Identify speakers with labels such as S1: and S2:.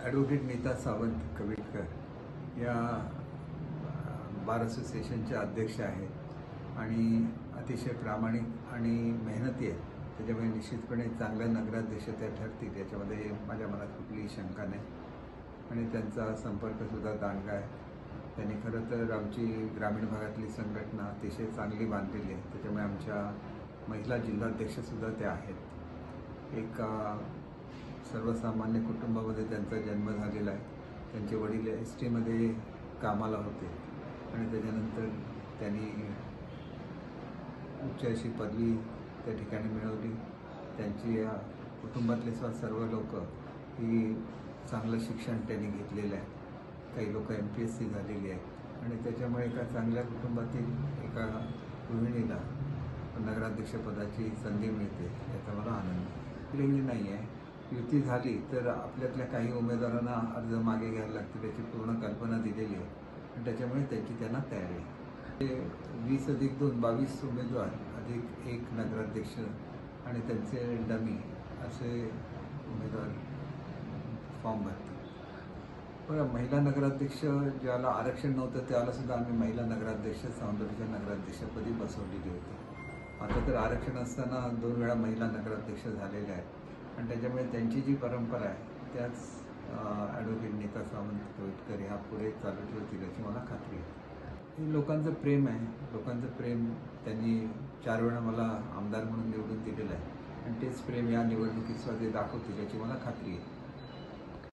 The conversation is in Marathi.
S1: ॲडव्होकेट नीता सावंत कविटकर या बार असोसिएशनच्या अध्यक्ष आहेत आणि अतिशय प्रामाणिक आणि मेहनती आहेत. त्याच्यामुळे निश्चितपणे चांगल्या नगराध्यक्ष त्या ठरतील याच्यामध्ये माझ्या मनात कुठलीही शंका नाही. आणि त्यांचा संपर्कसुद्धा दांडगा आहे. त्यांनी खरं तर आमची ग्रामीण भागातली संघटना अतिशय चांगली बांधलेली आहे. त्याच्यामुळे आमच्या महिला जिल्हाध्यक्षसुद्धा त्या आहेत. एक सर्वसामान्य कुटुंबामध्ये त्यांचा जन्म झालेला आहे. त्यांचे वडील STमध्ये कामाला होते आणि त्याच्यानंतर त्यांनी उच्च अशी पदवी त्या ठिकाणी मिळवली. त्यांची कुटुंबातले सर्व लोक ही चांगलं शिक्षण त्यांनी घेतलेलं आहे. काही लोक MPSC झालेली आहेत आणि त्याच्यामुळे एका चांगल्या कुटुंबातील एका गृहिणीला नगराध्यक्षपदाची संधी मिळते याचा मला आनंद नाही आहे. युती झाली तर आपल्यातल्या काही उमेदवारांना अर्ज मागे घ्यायला लागतील याची पूर्ण कल्पना दिलेली आहे आणि त्याच्यामुळे त्यांना तयारी आहे. 20+2 22 उमेदवार अधिक एक नगराध्यक्ष आणि त्यांचे डमी असे उमेदवार फॉर्म भरतील. पण महिला नगराध्यक्ष ज्याला आरक्षण नव्हतं त्याला सुद्धा आम्ही महिला नगराध्यक्ष सौंदर्याच्या नगराध्यक्षपदी बसवलेली होती. आता तर आरक्षण असताना 2 वेळा महिला नगराध्यक्ष झालेल्या आहेत आणि त्याच्यामुळे त्यांची जी परंपरा आहे त्याच ॲडव्होकेट नीता सावंत कविटकर ह्या पुढे चालू ठेवतील याची मला खात्री आहे. हे लोकांचं प्रेम आहे. लोकांचं प्रेम त्यांनी 4 वेळा मला आमदार म्हणून निवडून दिलेलं आहे आणि तेच प्रेम या निवडणुकीत ते दाखवतील याची मला खात्री आहे.